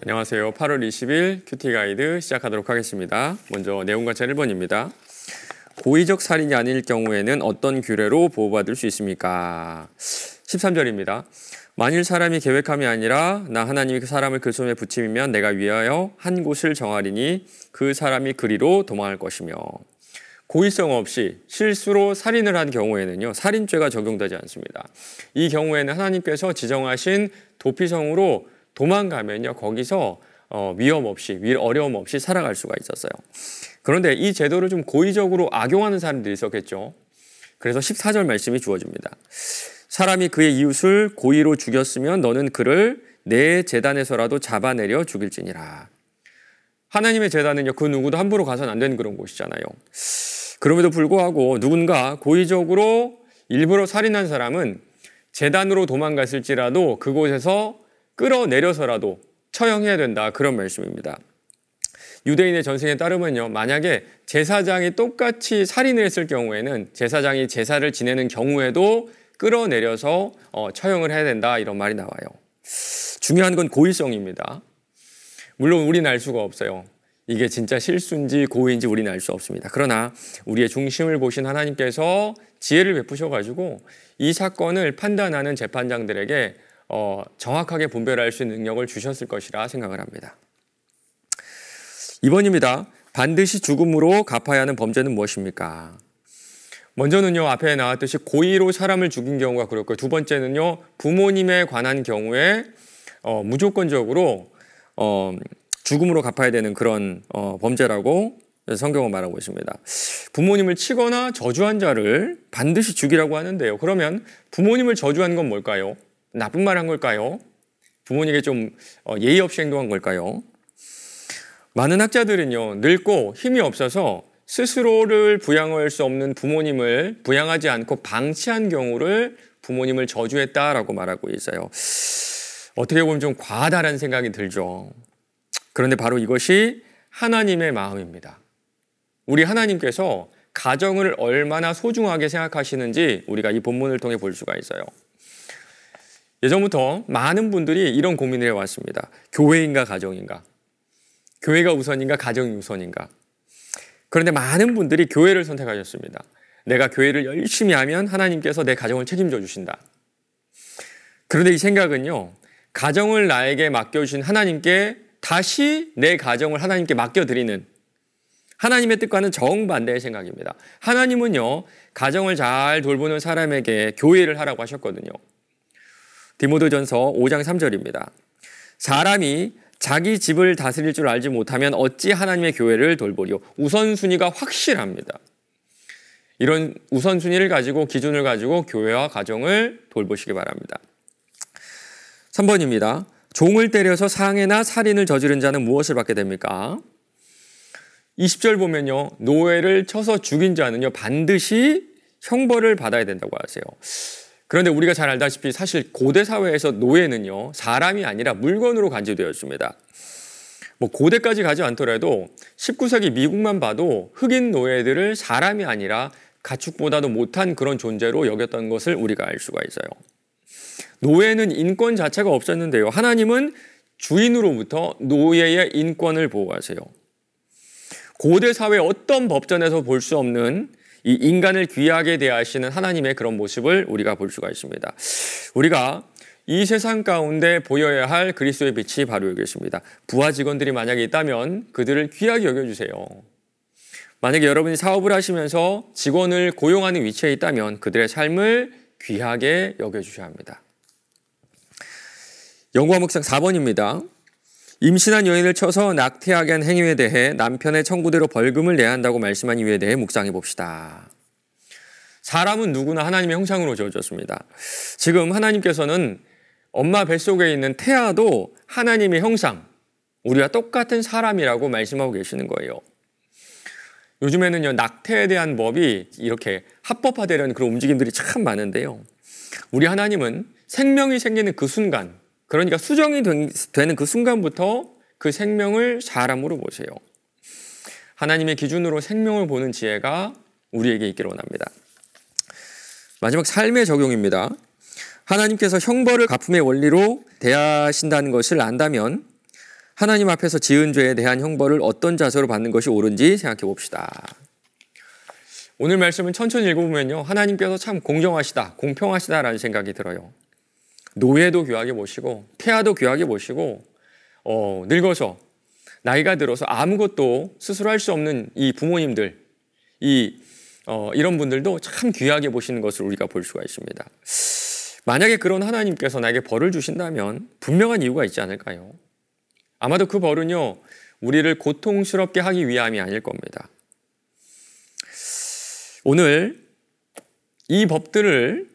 안녕하세요. 8월 20일 큐티 가이드 시작하도록 하겠습니다. 먼저 내용 관찰 1번입니다. 고의적 살인이 아닐 경우에는 어떤 규례로 보호받을 수 있습니까? 13절입니다. 만일 사람이 계획함이 아니라 나 하나님이 그 사람을 그 손에 붙임이면 내가 위하여 한 곳을 정하리니 그 사람이 그리로 도망할 것이며, 고의성 없이 실수로 살인을 한 경우에는요, 살인죄가 적용되지 않습니다. 이 경우에는 하나님께서 지정하신 도피성으로 도망가면요, 거기서 위험 없이, 어려움 없이 살아갈 수가 있었어요. 그런데 이 제도를 좀 고의적으로 악용하는 사람들이 있었겠죠. 그래서 14절 말씀이 주어집니다. 사람이 그의 이웃을 고의로 죽였으면 너는 그를 내 제단에서라도 잡아내려 죽일지니라. 하나님의 제단은요, 그 누구도 함부로 가서는 안 되는 그런 곳이잖아요. 그럼에도 불구하고 누군가 고의적으로 일부러 살인한 사람은 제단으로 도망갔을지라도 그곳에서 끌어내려서라도 처형해야 된다, 그런 말씀입니다. 유대인의 전승에 따르면요, 만약에 제사장이 똑같이 살인을 했을 경우에는 제사장이 제사를 지내는 경우에도 끌어내려서 처형을 해야 된다, 이런 말이 나와요. 중요한 건 고의성입니다. 물론 우리는 알 수가 없어요. 이게 진짜 실수인지 고의인지 우리는 알 수 없습니다. 그러나 우리의 중심을 보신 하나님께서 지혜를 베푸셔가지고 이 사건을 판단하는 재판장들에게 정확하게 분별할 수 있는 능력을 주셨을 것이라 생각을 합니다. 2번입니다. 반드시 죽음으로 갚아야 하는 범죄는 무엇입니까? 먼저는요, 앞에 나왔듯이 고의로 사람을 죽인 경우가 그렇고요. 두 번째는요, 부모님에 관한 경우에 무조건적으로 죽음으로 갚아야 되는 그런 범죄라고 성경은 말하고 있습니다. 부모님을 치거나 저주한 자를 반드시 죽이라고 하는데요. 그러면 부모님을 저주한 건 뭘까요? 나쁜 말 한 걸까요? 부모님에게 좀 예의 없이 행동한 걸까요? 많은 학자들은요, 늙고 힘이 없어서 스스로를 부양할 수 없는 부모님을 부양하지 않고 방치한 경우를 부모님을 저주했다라고 말하고 있어요. 어떻게 보면 좀 과다란 생각이 들죠. 그런데 바로 이것이 하나님의 마음입니다. 우리 하나님께서 가정을 얼마나 소중하게 생각하시는지 우리가 이 본문을 통해 볼 수가 있어요. 예전부터 많은 분들이 이런 고민을 해왔습니다. 교회인가 가정인가? 교회가 우선인가 가정이 우선인가? 그런데 많은 분들이 교회를 선택하셨습니다. 내가 교회를 열심히 하면 하나님께서 내 가정을 책임져 주신다. 그런데 이 생각은요, 가정을 나에게 맡겨주신 하나님께 다시 내 가정을 하나님께 맡겨드리는 하나님의 뜻과는 정반대의 생각입니다. 하나님은요, 가정을 잘 돌보는 사람에게 교회를 하라고 하셨거든요. 디모데전서 5장 3절입니다. 사람이 자기 집을 다스릴 줄 알지 못하면 어찌 하나님의 교회를 돌보리요. 우선순위가 확실합니다. 이런 우선순위를 가지고, 기준을 가지고 교회와 가정을 돌보시기 바랍니다. 3번입니다. 종을 때려서 상해나 살인을 저지른 자는 무엇을 받게 됩니까? 20절 보면요, 노예를 쳐서 죽인 자는요, 반드시 형벌을 받아야 된다고 하세요. 그런데 우리가 잘 알다시피 사실 고대 사회에서 노예는요, 사람이 아니라 물건으로 간주되었습니다. 고대까지 가지 않더라도 19세기 미국만 봐도 흑인 노예들을 사람이 아니라 가축보다도 못한 그런 존재로 여겼던 것을 우리가 알 수가 있어요. 노예는 인권 자체가 없었는데요, 하나님은 주인으로부터 노예의 인권을 보호하세요. 고대 사회 어떤 법전에서 볼 수 없는 이 인간을 귀하게 대하시는 하나님의 그런 모습을 우리가 볼 수가 있습니다. 우리가 이 세상 가운데 보여야 할 그리스도의 빛이 바로 여기 있습니다. 부하 직원들이 만약에 있다면 그들을 귀하게 여겨주세요. 만약에 여러분이 사업을 하시면서 직원을 고용하는 위치에 있다면 그들의 삶을 귀하게 여겨주셔야 합니다. 연구와 묵상 4번입니다. 임신한 여인을 쳐서 낙태하게 한 행위에 대해 남편의 청구대로 벌금을 내야 한다고 말씀한 이유에 대해 묵상해 봅시다. 사람은 누구나 하나님의 형상으로 지어졌습니다. 지금 하나님께서는 엄마 뱃속에 있는 태아도 하나님의 형상, 우리와 똑같은 사람이라고 말씀하고 계시는 거예요. 요즘에는요, 낙태에 대한 법이 이렇게 합법화되려는 그런 움직임들이 참 많은데요. 우리 하나님은 생명이 생기는 그 순간, 그러니까 수정이 되는 그 순간부터 그 생명을 사람으로 보세요. 하나님의 기준으로 생명을 보는 지혜가 우리에게 있기를 원합니다. 마지막 삶의 적용입니다. 하나님께서 형벌을 갚음의 원리로 대하신다는 것을 안다면 하나님 앞에서 지은 죄에 대한 형벌을 어떤 자세로 받는 것이 옳은지 생각해 봅시다. 오늘 말씀을 천천히 읽어보면요, 하나님께서 참 공정하시다, 공평하시다라는 생각이 들어요. 노예도 귀하게 보시고 태아도 귀하게 보시고 늙어서 나이가 들어서 아무것도 스스로 할 수 없는 이 부모님들, 이런 분들도 참 귀하게 보시는 것을 우리가 볼 수가 있습니다. 만약에 그런 하나님께서 나에게 벌을 주신다면 분명한 이유가 있지 않을까요? 아마도 그 벌은요, 우리를 고통스럽게 하기 위함이 아닐 겁니다. 오늘 이 법들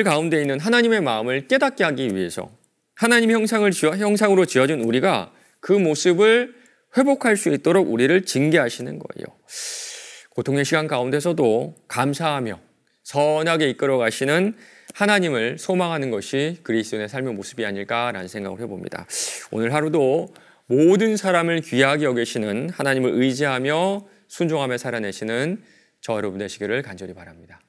가운데 있는 하나님의 마음을 깨닫게 하기 위해서 하나님 형상으로 지어진 우리가 그 모습을 회복할 수 있도록 우리를 징계하시는 거예요. 고통의 시간 가운데서도 감사하며 선하게 이끌어 가시는 하나님을 소망하는 것이 그리스도인의 삶의 모습이 아닐까라는 생각을 해봅니다. 오늘 하루도 모든 사람을 귀하게 여기시는 하나님을 의지하며 순종하며 살아내시는 저 여러분 되시기를 간절히 바랍니다.